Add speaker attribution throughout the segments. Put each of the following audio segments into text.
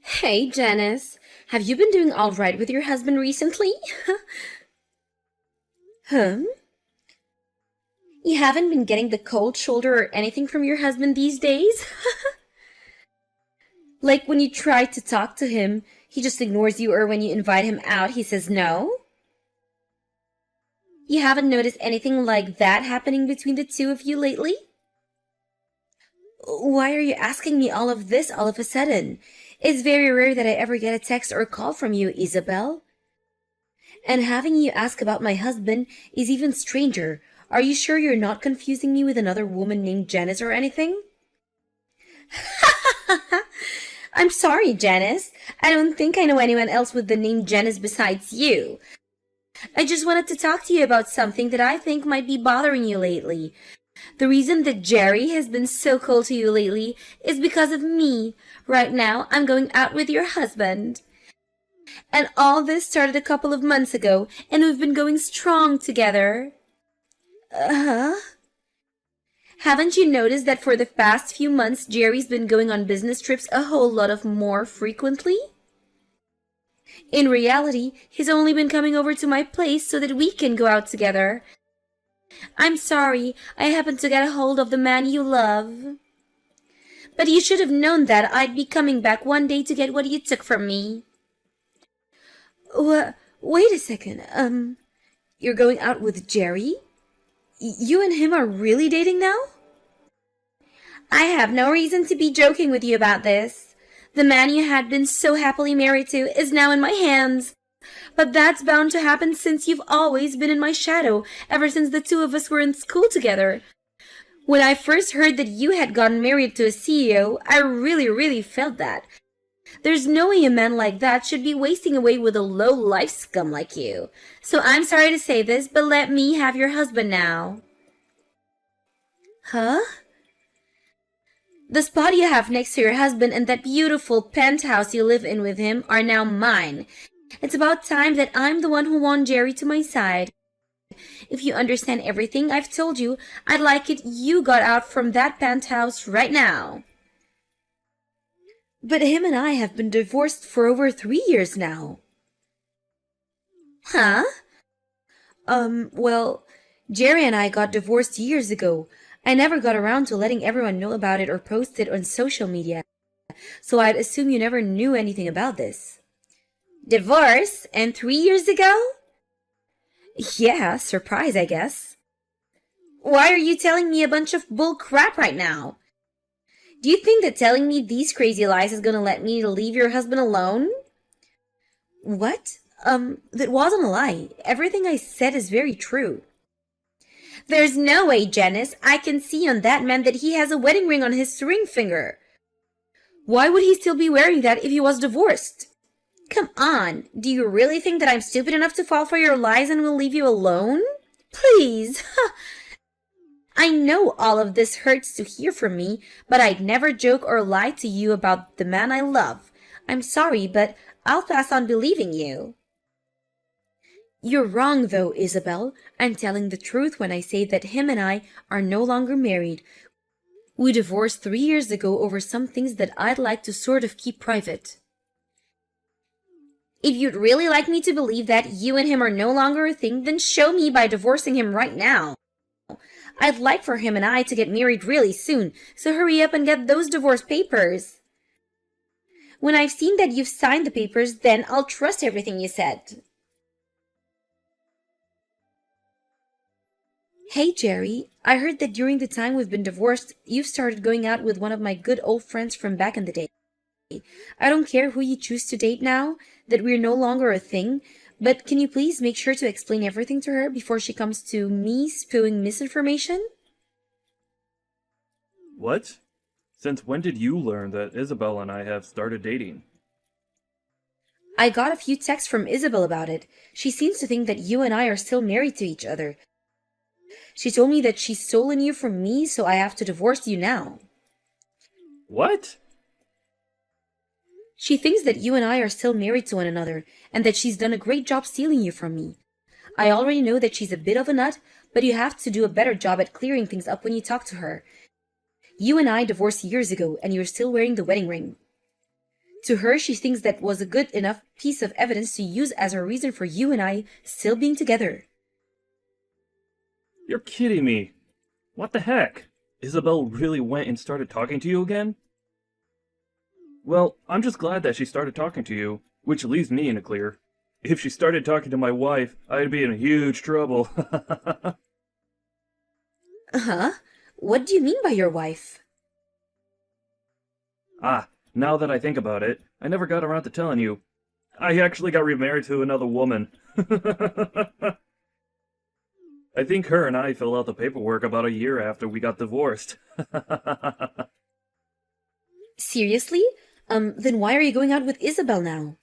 Speaker 1: Hey, Janice. Have you been doing all right with your husband recently? Huh? You haven't been getting the cold shoulder or anything from your husband these days? Like when you try to talk to him, he just ignores you, or when you invite him out, he says no? You haven't noticed anything like that happening between the two of you lately? Why are you asking me all of this all of a sudden? It's very rare that I ever get a text or a call from you, Isabel. And having you ask about my husband is even stranger. Are you sure you're not confusing me with another woman named Janice or anything? I'm sorry, Janice. I don't think I know anyone else with the name Janice besides you. I just wanted to talk to you about something that I think might be bothering you lately. The reason that Jerry has been so cold to you lately is because of me. Right now, I'm going out with your husband. And all this started a couple of months ago, and we've been going strong together. Uh-huh. Haven't you noticed that for the past few months, Jerry's been going on business trips a whole lot of more frequently? In reality, he's only been coming over to my place so that we can go out together. I'm sorry, I happened to get a hold of the man you love. But you should have known that I'd be coming back one day to get what you took from me. Wait a second. You're going out with Jerry? You and him are really dating now? I have no reason to be joking with you about this. The man you had been so happily married to is now in my hands. But that's bound to happen since you've always been in my shadow ever since the two of us were in school together. When I first heard that you had gotten married to a CEO, I really felt that. There's no way a man like that should be wasting away with a low-life scum like you. So I'm sorry to say this, but let me have your husband now. Huh? The spot you have next to your husband and that beautiful penthouse you live in with him are now mine. It's about time that I'm the one who won Jerry to my side. If you understand everything I've told you, I'd like it you got out from that penthouse right now. But him and I have been divorced for over 3 years now. Huh? Well, Jerry and I got divorced years ago. I never got around to letting everyone know about it or post it on social media, so I'd assume you never knew anything about this. Divorce? And 3 years ago? Yeah, surprise, I guess. Why are you telling me a bunch of bull crap right now? Do you think that telling me these crazy lies is gonna let me leave your husband alone? What? That wasn't a lie. Everything I said is very true. There's no way, Janice. I can see on that man that he has a wedding ring on his ring finger. Why would he still be wearing that if he was divorced? Come on, do you really think that I'm stupid enough to fall for your lies and will leave you alone? Please. I know all of this hurts to hear from me, but I'd never joke or lie to you about the man I love. I'm sorry, but I'll pass on believing you. You're wrong, though, Isabel. I'm telling the truth when I say that him and I are no longer married. We divorced 3 years ago over some things that I'd like to sort of keep private. If you'd really like me to believe that you and him are no longer a thing, then show me by divorcing him right now. I'd like for him and I to get married really soon, so hurry up and get those divorce papers. When I've seen that you've signed the papers, then I'll trust everything you said. Hey, Jerry, I heard that during the time we've been divorced, you've started going out with one of my good old friends from back in the day. I don't care who you choose to date now, that we're no longer a thing, but can you please make sure to explain everything to her before she comes to me spewing misinformation?
Speaker 2: What? Since when did you learn that Isabel and I have started dating?
Speaker 1: I got a few texts from Isabel about it. She seems to think that you and I are still married to each other. She told me that she's stolen you from me, so I have to divorce you now.
Speaker 2: What?
Speaker 1: She thinks that you and I are still married to one another, and that she's done a great job stealing you from me. I already know that she's a bit of a nut, but you have to do a better job at clearing things up when you talk to her. You and I divorced years ago, and you're still wearing the wedding ring. To her, she thinks that was a good enough piece of evidence to use as a reason for you and I still being together.
Speaker 2: You're kidding me. What the heck? Isabel really went and started talking to you again? Well, I'm just glad that she started talking to you, which leaves me in the clear. If she started talking to my wife, I'd be in huge trouble.
Speaker 1: Huh? What do you mean by your wife?
Speaker 2: Ah, now that I think about it, I never got around to telling you. I actually got remarried to another woman. I think her and I filled out the paperwork about a year after we got divorced.
Speaker 1: Seriously? Then why are you going out with Isabel now?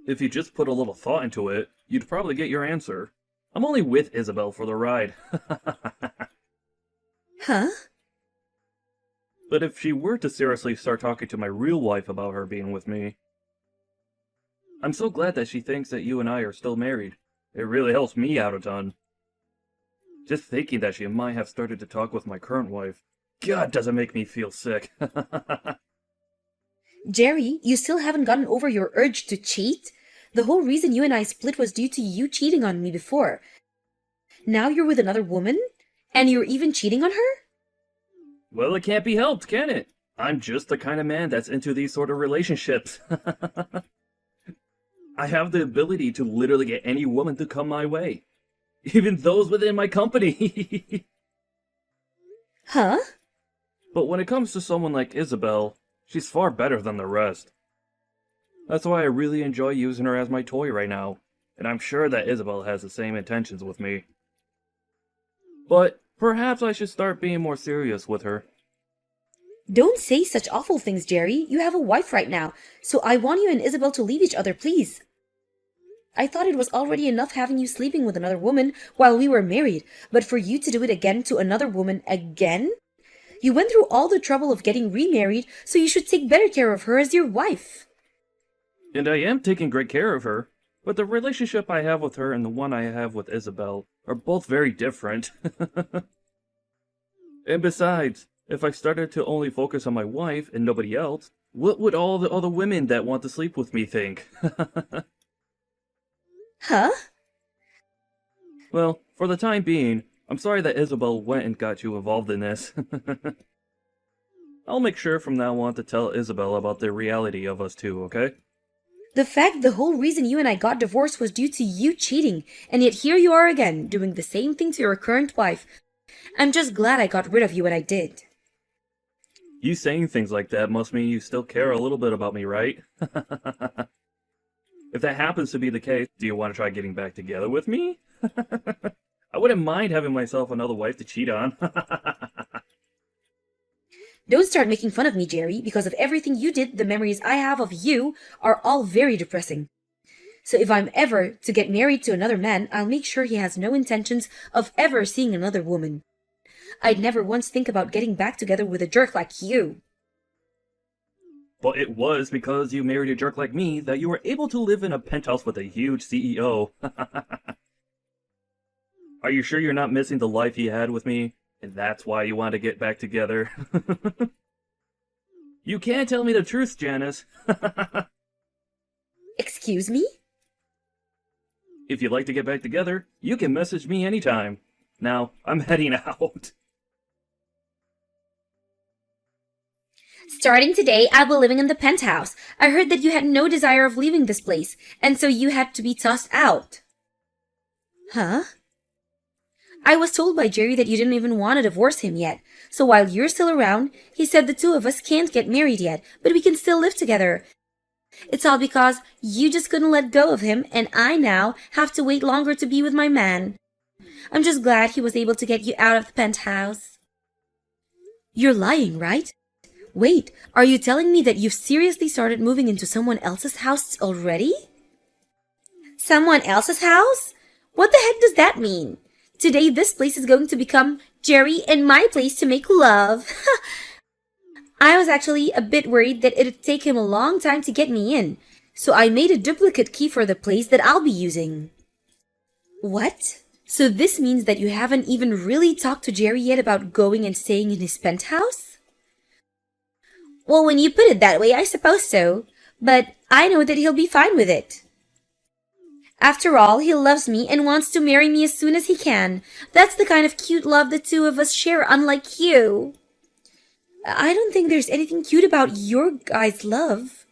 Speaker 2: If you just put a little thought into it, you'd probably get your answer. I'm only with Isabel for the ride.
Speaker 1: Huh?
Speaker 2: But if she were to seriously start talking to my real wife about her being with me, I'm so glad that she thinks that you and I are still married. It really helps me out a ton. Just thinking that she might have started to talk with my current wife, God, does it make me feel sick.
Speaker 1: Jerry, you still haven't gotten over your urge to cheat? The whole reason you and I split was due to you cheating on me before. Now you're with another woman? And you're even cheating on her?
Speaker 2: Well, it can't be helped, can it? I'm just the kind of man that's into these sort of relationships. I have the ability to literally get any woman to come my way. Even those within my company.
Speaker 1: Huh?
Speaker 2: But when it comes to someone like Isabel, she's far better than the rest. That's why I really enjoy using her as my toy right now, and I'm sure that Isabel has the same intentions with me. But perhaps I should start being more serious with her.
Speaker 1: Don't say such awful things, Jerry. You have a wife right now, so I want you and Isabel to leave each other, please. I thought it was already enough having you sleeping with another woman while we were married, but for you to do it again to another woman again? You went through all the trouble of getting remarried, so you should take better care of her as your wife.
Speaker 2: And I am taking great care of her, but the relationship I have with her and the one I have with Isabel are both very different. And besides, if I started to only focus on my wife and nobody else, what would all the other women that want to sleep with me think?
Speaker 1: Huh?
Speaker 2: Well, for the time being, I'm sorry that Isabel went and got you involved in this. I'll make sure from now on to tell Isabel about the reality of us two, okay?
Speaker 1: The fact the whole reason you and I got divorced was due to you cheating, and yet here you are again, doing the same thing to your current wife. I'm just glad I got rid of you when I did.
Speaker 2: You saying things like that must mean you still care a little bit about me, right? If that happens to be the case, do you want to try getting back together with me? I wouldn't mind having myself another wife to cheat on.
Speaker 1: Don't start making fun of me, Jerry. Because of everything you did, the memories I have of you are all very depressing. So if I'm ever to get married to another man, I'll make sure he has no intentions of ever seeing another woman. I'd never once think about getting back together with a jerk like you.
Speaker 2: But it was because you married a jerk like me that you were able to live in a penthouse with a huge CEO. Are you sure you're not missing the life you had with me? And that's why you want to get back together? You can't tell me the truth, Janice.
Speaker 1: Excuse me?
Speaker 2: If you'd like to get back together, you can message me anytime. Now, I'm heading out.
Speaker 1: Starting today, I'll be living in the penthouse. I heard that you had no desire of leaving this place, and so you had to be tossed out. Huh? I was told by Jerry that you didn't even want to divorce him yet. So while you're still around, he said the two of us can't get married yet, but we can still live together. It's all because you just couldn't let go of him, and I now have to wait longer to be with my man. I'm just glad he was able to get you out of the penthouse. You're lying, right? Wait, are you telling me that you've seriously started moving into someone else's house already? Someone else's house? What the heck does that mean? Today this place is going to become Jerry and my place to make love. I was actually a bit worried that it'd take him a long time to get me in, so I made a duplicate key for the place that I'll be using. What? So this means that you haven't even really talked to Jerry yet about going and staying in his penthouse? Well, when you put it that way, I suppose so. But I know that he'll be fine with it. After all, he loves me and wants to marry me as soon as he can. That's the kind of cute love the two of us share, unlike you. I don't think there's anything cute about your guys' love.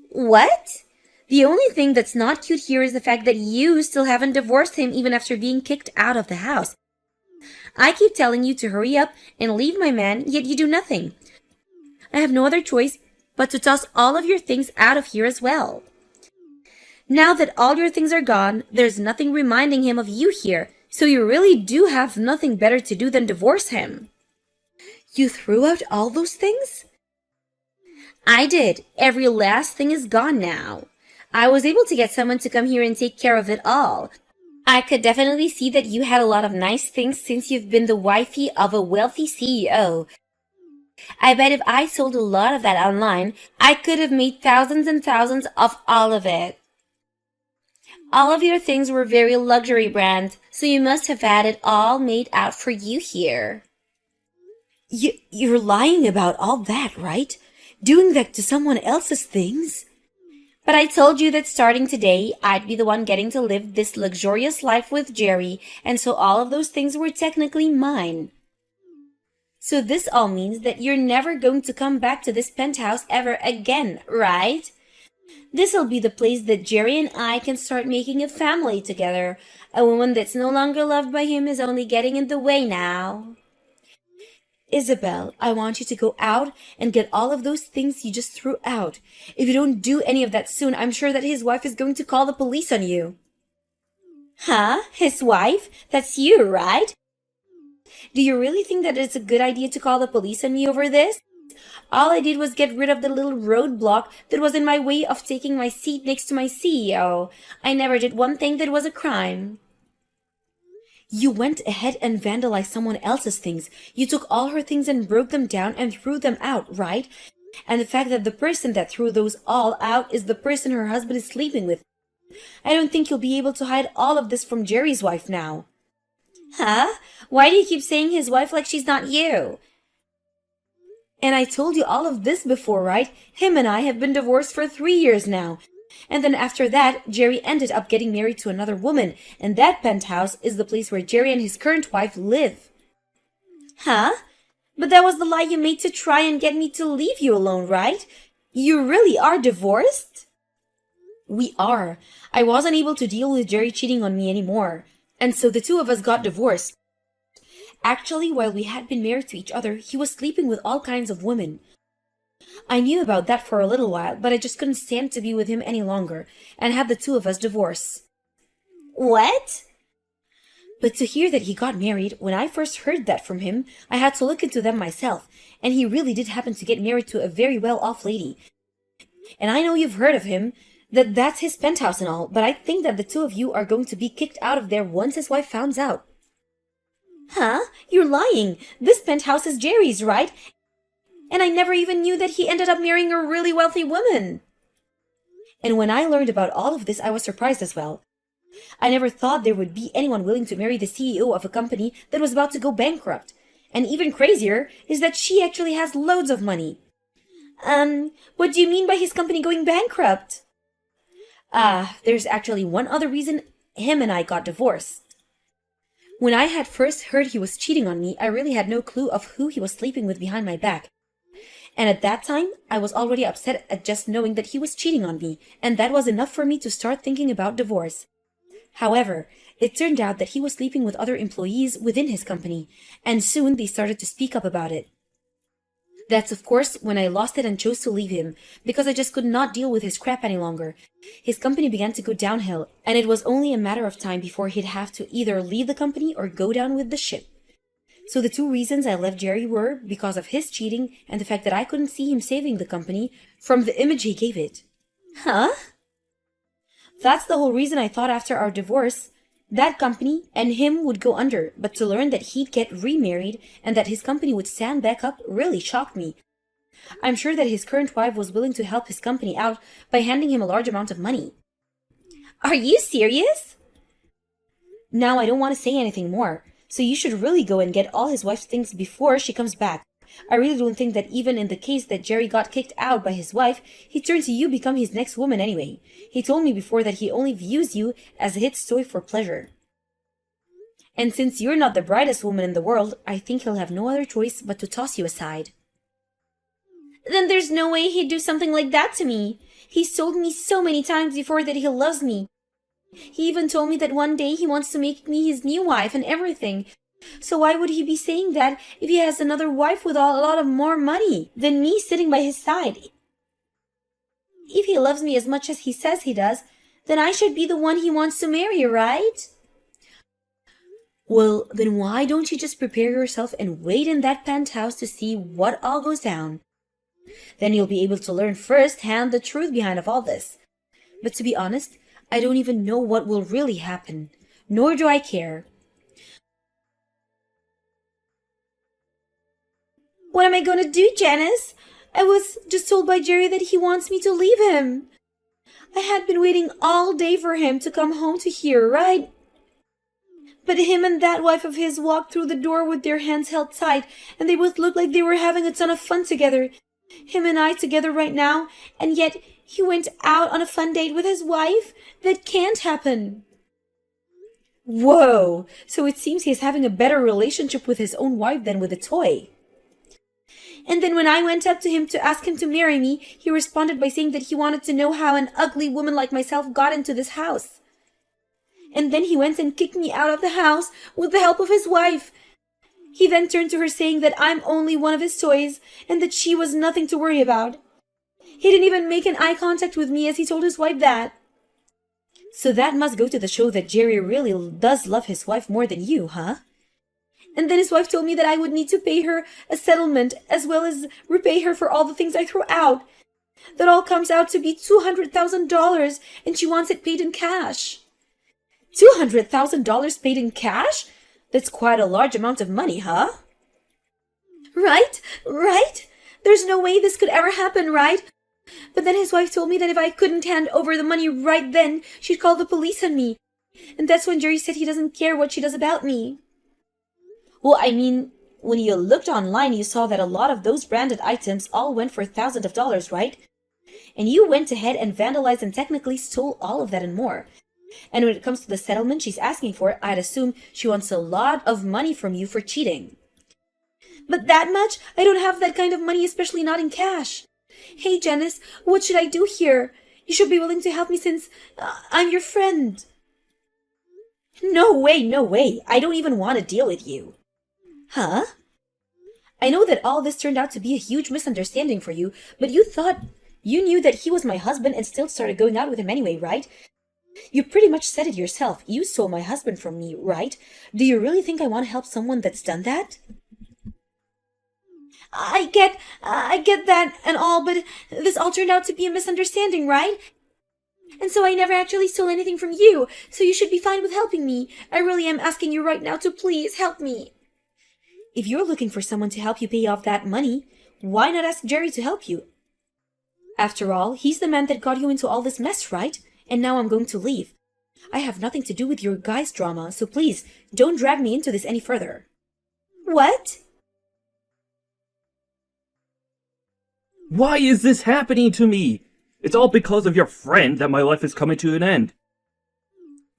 Speaker 1: What? The only thing that's not cute here is the fact that you still haven't divorced him even after being kicked out of the house. I keep telling you to hurry up and leave my man, yet you do nothing. I have no other choice but to toss all of your things out of here as well. Now that all your things are gone, there's nothing reminding him of you here, so you really do have nothing better to do than divorce him. You threw out all those things? I did. Every last thing is gone now. I was able to get someone to come here and take care of it all. I could definitely see that you had a lot of nice things since you've been the wifey of a wealthy CEO. I bet if I sold a lot of that online, I could have made thousands and thousands of all of it. All of your things were very luxury brands, so you must have had it all made out for you here. You're lying about all that, right? Doing that to someone else's things? But I told you that starting today, I'd be the one getting to live this luxurious life with Jerry, and so all of those things were technically mine. So this all means that you're never going to come back to this penthouse ever again, right? This'll be the place that Jerry and I can start making a family together. A woman that's no longer loved by him is only getting in the way now. Isabel, I want you to go out and get all of those things you just threw out. If you don't do any of that soon, I'm sure that his wife is going to call the police on you. Huh? His wife? That's you, right? Do you really think that it's a good idea to call the police on me over this? All I did was get rid of the little roadblock that was in my way of taking my seat next to my CEO. I never did one thing that was a crime. You went ahead and vandalized someone else's things. You took all her things and broke them down and threw them out, right? And the fact that the person that threw those all out is the person her husband is sleeping with. I don't think you'll be able to hide all of this from Jerry's wife now. Huh? Why do you keep saying his wife like she's not you? And I told you all of this before, right? Him and I have been divorced for 3 years now. And then after that, Jerry ended up getting married to another woman, and that penthouse is the place where Jerry and his current wife live. Huh? But that was the lie you made to try and get me to leave you alone, right? You really are divorced? We are. I wasn't able to deal with Jerry cheating on me anymore, and so the two of us got divorced. Actually, while we had been married to each other, he was sleeping with all kinds of women. I knew about that for a little while, but I just couldn't stand to be with him any longer, and had the two of us divorce. What? But to hear that he got married, when I first heard that from him, I had to look into them myself, and he really did happen to get married to a very well-off lady. And I know you've heard of him, that's his penthouse and all, but I think that the two of you are going to be kicked out of there once his wife finds out. Huh? You're lying. This penthouse is Jerry's, right? And I never even knew that he ended up marrying a really wealthy woman. And when I learned about all of this, I was surprised as well. I never thought there would be anyone willing to marry the CEO of a company that was about to go bankrupt. And even crazier is that she actually has loads of money. What do you mean by his company going bankrupt? There's actually one other reason him and I got divorced. When I had first heard he was cheating on me, I really had no clue of who he was sleeping with behind my back. And at that time, I was already upset at just knowing that he was cheating on me, and that was enough for me to start thinking about divorce. However, it turned out that he was sleeping with other employees within his company, and soon they started to speak up about it. That's of course when I lost it and chose to leave him, because I just could not deal with his crap any longer. His company began to go downhill, and it was only a matter of time before he'd have to either leave the company or go down with the ship. So the two reasons I left Jerry were because of his cheating and the fact that I couldn't see him saving the company from the image he gave it. Huh? That's the whole reason I thought after our divorce, that company and him would go under, but to learn that he'd get remarried and that his company would stand back up really shocked me. I'm sure that his current wife was willing to help his company out by handing him a large amount of money. Are you serious? Now I don't want to say anything more, so you should really go and get all his wife's things before she comes back. I really don't think that even in the case that Jerry got kicked out by his wife, he'd turn to you become his next woman anyway. He told me before that he only views you as a hit toy for pleasure. And since you're not the brightest woman in the world, I think he'll have no other choice but to toss you aside. Then there's no way he'd do something like that to me. He's told me so many times before that he loves me. He even told me that one day he wants to make me his new wife and everything. So why would he be saying that if he has another wife with a lot of more money than me sitting by his side? If he loves me as much as he says he does, then I should be the one he wants to marry, right? Well, then why don't you just prepare yourself and wait in that penthouse to see what all goes down? Then you'll be able to learn firsthand the truth behind of all this. But to be honest, I don't even know what will really happen, nor do I care. What am I going to do, Janice? I was just told by Jerry that he wants me to leave him. I had been waiting all day for him to come home to here, right? But him and that wife of his walked through the door with their hands held tight, and they both looked like they were having a ton of fun together. Him and I together right now, and yet he went out on a fun date with his wife? That can't happen. Whoa! So it seems he's having a better relationship with his own wife than with a toy. And then when I went up to him to ask him to marry me, he responded by saying that he wanted to know how an ugly woman like myself got into this house. And then he went and kicked me out of the house with the help of his wife. He then turned to her saying that I'm only one of his toys and that she was nothing to worry about. He didn't even make an eye contact with me as he told his wife that. So that must go to show that Jerry really does love his wife more than you, huh? And then his wife told me that I would need to pay her a settlement as well as repay her for all the things I threw out. That all comes out to be $200,000 and she wants it paid in cash. $200,000 paid in cash? That's quite a large amount of money, huh? Right? There's no way this could ever happen, right? But then his wife told me that if I couldn't hand over the money right then, she'd call the police on me. And that's when Jerry said he doesn't care what she does about me. Well, I mean, when you looked online, you saw that a lot of those branded items all went for thousands of dollars, right? And you went ahead and vandalized and technically stole all of that and more. And when it comes to the settlement she's asking for, I'd assume she wants a lot of money from you for cheating. But that much? I don't have that kind of money, especially not in cash. Hey, Janice, what should I do here? You should be willing to help me since I'm your friend. No way. I don't even want to deal with you. Huh? I know that all this turned out to be a huge misunderstanding for you, but you thought you knew that he was my husband and still started going out with him anyway, right? You pretty much said it yourself. You stole my husband from me, right? Do you really think I want to help someone that's done that? I get that and all, but this all turned out to be a misunderstanding, right? And so I never actually stole anything from you, so you should be fine with helping me. I really am asking you right now to please help me. If you're looking for someone to help you pay off that money, why not ask Jerry to help you? After all, he's the man that got you into all this mess, right? And now I'm going to leave. I have nothing to do with your guys' drama, so please, don't drag me into this any further. What?
Speaker 2: Why is this happening to me? It's all because of your friend that my life is coming to an end.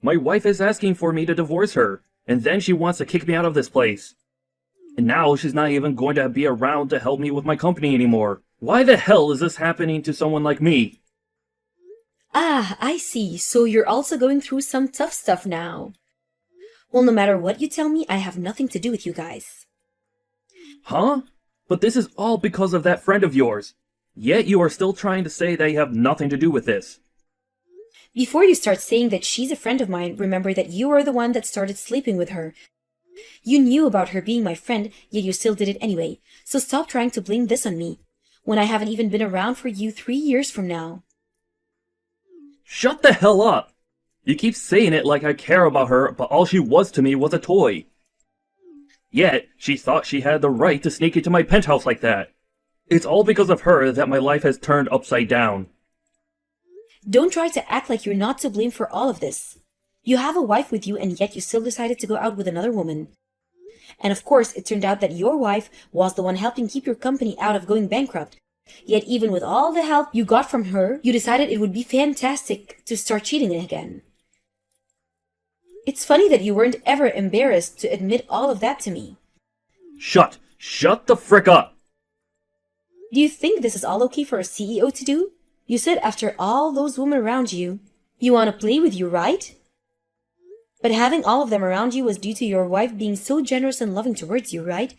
Speaker 2: My wife is asking for me to divorce her, and then she wants to kick me out of this place. And now she's not even going to be around to help me with my company anymore. Why the hell is this happening to someone like me?
Speaker 1: Ah, I see. So you're also going through some tough stuff now. Well, no matter what you tell me, I have nothing to do with you guys.
Speaker 2: Huh? But this is all because of that friend of yours. Yet you are still trying to say that you have nothing to do with this.
Speaker 1: Before you start saying that she's a friend of mine, remember that you are the one that started sleeping with her. You knew about her being my friend, yet you still did it anyway. So stop trying to blame this on me, when I haven't even been around for you 3 years from now.
Speaker 2: Shut the hell up! You keep saying it like I care about her, but all she was to me was a toy. Yet, she thought she had the right to sneak into my penthouse like that. It's all because of her that my life has turned upside down.
Speaker 1: Don't try to act like you're not to blame for all of this. You have a wife with you and yet you still decided to go out with another woman. And of course, it turned out that your wife was the one helping keep your company out of going bankrupt. Yet even with all the help you got from her, you decided it would be fantastic to start cheating again. It's funny that you weren't ever embarrassed to admit all of that to me.
Speaker 2: Shut the frick up!
Speaker 1: Do you think this is all okay for a CEO to do? You said after all those women around you, you want to play with you, right? But having all of them around you was due to your wife being so generous and loving towards you, right?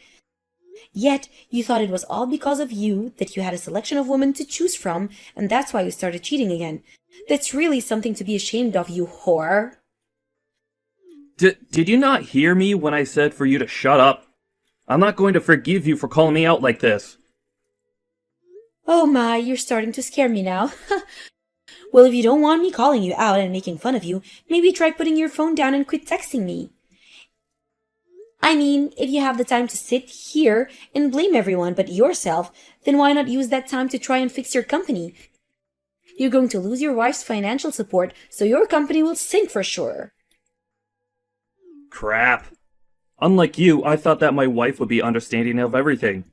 Speaker 1: Yet, you thought it was all because of you that you had a selection of women to choose from, and that's why you started cheating again. That's really something to be ashamed of, you whore.
Speaker 2: Did you not hear me when I said for you to shut up? I'm not going to forgive you for calling me out like this.
Speaker 1: Oh my, you're starting to scare me now. Well, if you don't want me calling you out and making fun of you, maybe try putting your phone down and quit texting me. I mean, if you have the time to sit here and blame everyone but yourself, then why not use that time to try and fix your company? You're going to lose your wife's financial support, so your company will sink for sure.
Speaker 2: Crap. Unlike you, I thought that my wife would be understanding of everything.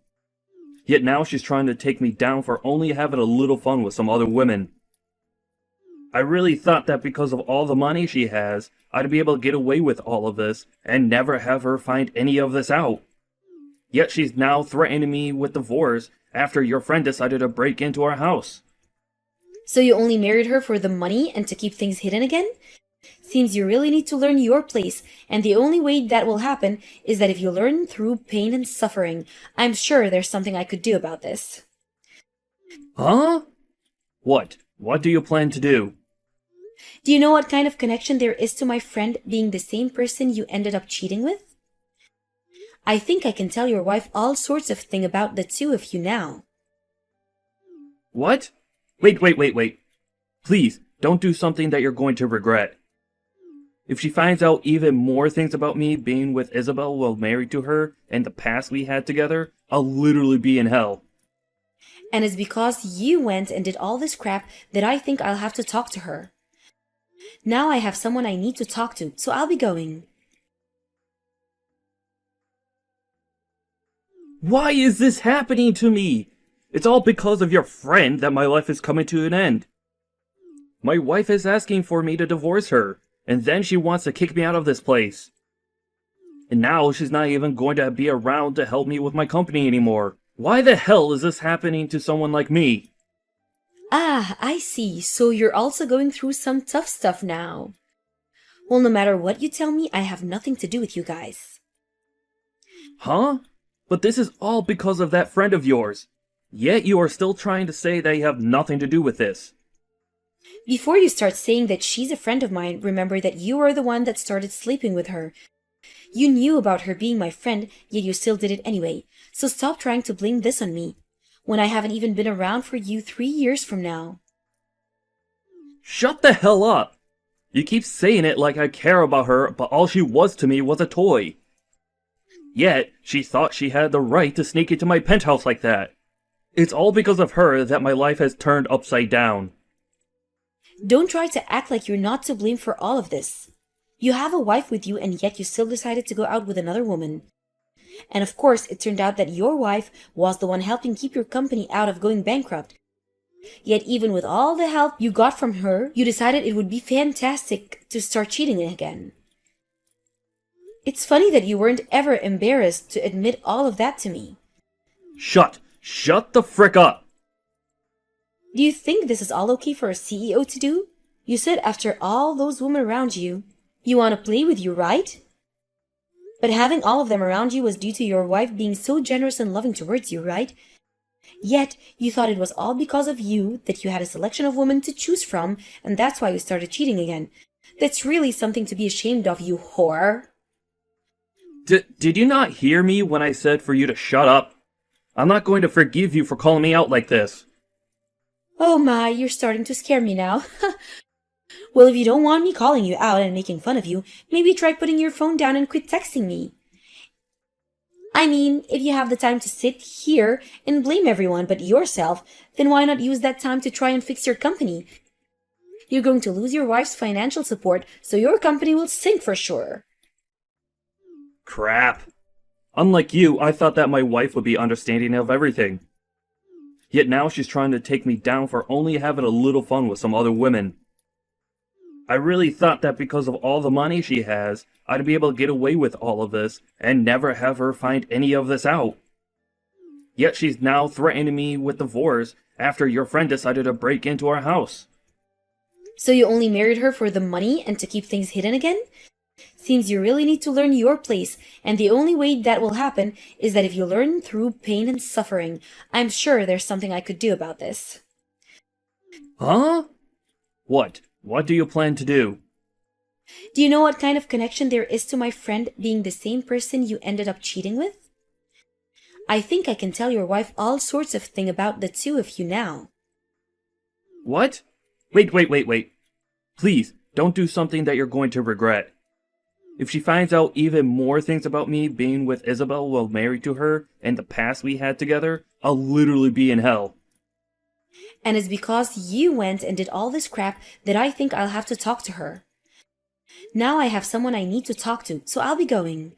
Speaker 2: Yet now she's trying to take me down for only having a little fun with some other women. I really thought that because of all the money she has, I'd be able to get away with all of this and never have her find any of this out. Yet she's now threatening me with divorce after your friend decided to break into our house.
Speaker 1: So you only married her for the money and to keep things hidden again? Seems you really need to learn your place, and the only way that will happen is that if you learn through pain and suffering. I'm sure there's something I could do about this.
Speaker 2: Huh? What? What do you plan to do?
Speaker 1: Do you know what kind of connection there is to my friend being the same person you ended up cheating with? I think I can tell your wife all sorts of things about the two of you now.
Speaker 2: What? Wait. Please, don't do something that you're going to regret. If she finds out even more things about me being with Isabel while married to her and the past we had together, I'll literally be in hell.
Speaker 1: And it's because you went and did all this crap that I think I'll have to talk to her. Now I have someone I need to talk to, so I'll be going.
Speaker 2: Why is this happening to me? It's all because of your friend that my life is coming to an end. My wife is asking for me to divorce her, and then she wants to kick me out of this place. And now she's not even going to be around to help me with my company anymore. Why the hell is this happening to someone like me?
Speaker 1: Ah, I see. So you're also going through some tough stuff now. Well, no matter what you tell me, I have nothing to do with you guys.
Speaker 2: Huh? But this is all because of that friend of yours. Yet you are still trying to say that you have nothing to do with this.
Speaker 1: Before you start saying that she's a friend of mine, remember that you are the one that started sleeping with her. You knew about her being my friend, yet you still did it anyway. So stop trying to blame this on me, when I haven't even been around for you 3 years from now.
Speaker 2: Shut the hell up! You keep saying it like I care about her, but all she was to me was a toy. Yet, she thought she had the right to sneak into my penthouse like that. It's all because of her that my life has turned upside down.
Speaker 1: Don't try to act like you're not to blame for all of this. You have a wife with you, and yet you still decided to go out with another woman. And of course, it turned out that your wife was the one helping keep your company out of going bankrupt. Yet even with all the help you got from her, you decided it would be fantastic to start cheating again. It's funny that you weren't ever embarrassed to admit all of that to me.
Speaker 2: Shut the frick up!
Speaker 1: Do you think this is all okay for a CEO to do? You said after all those women around you, you want to play with you, right? But having all of them around you was due to your wife being so generous and loving towards you, right? Yet, you thought it was all because of you that you had a selection of women to choose from, and that's why you started cheating again. That's really something to be ashamed of, you whore.
Speaker 2: Did you not hear me when I said for you to shut up? I'm not going to forgive you for calling me out like this.
Speaker 1: Oh my, you're starting to scare me now. Well, if you don't want me calling you out and making fun of you, maybe try putting your phone down and quit texting me. I mean, if you have the time to sit here and blame everyone but yourself, then why not use that time to try and fix your company? You're going to lose your wife's financial support, so your company will sink for sure.
Speaker 2: Crap. Unlike you, I thought that my wife would be understanding of everything. Yet now she's trying to take me down for only having a little fun with some other women. I really thought that because of all the money she has, I'd be able to get away with all of this and never have her find any of this out. Yet she's now threatening me with divorce after your friend decided to break into our house.
Speaker 1: So you only married her for the money and to keep things hidden again? Seems you really need to learn your place, and the only way that will happen is that if you learn through pain and suffering. I'm sure there's something I could do about this.
Speaker 2: Huh? What? What do you plan to do?
Speaker 1: Do you know what kind of connection there is to my friend being the same person you ended up cheating with? I think I can tell your wife all sorts of things about the two of you now.
Speaker 2: What? Wait. Please, don't do something that you're going to regret. If she finds out even more things about me being with Isabel while married to her and the past we had together, I'll literally be in hell.
Speaker 1: And it's because you went and did all this crap that I think I'll have to talk to her. Now I have someone I need to talk to, so I'll be going.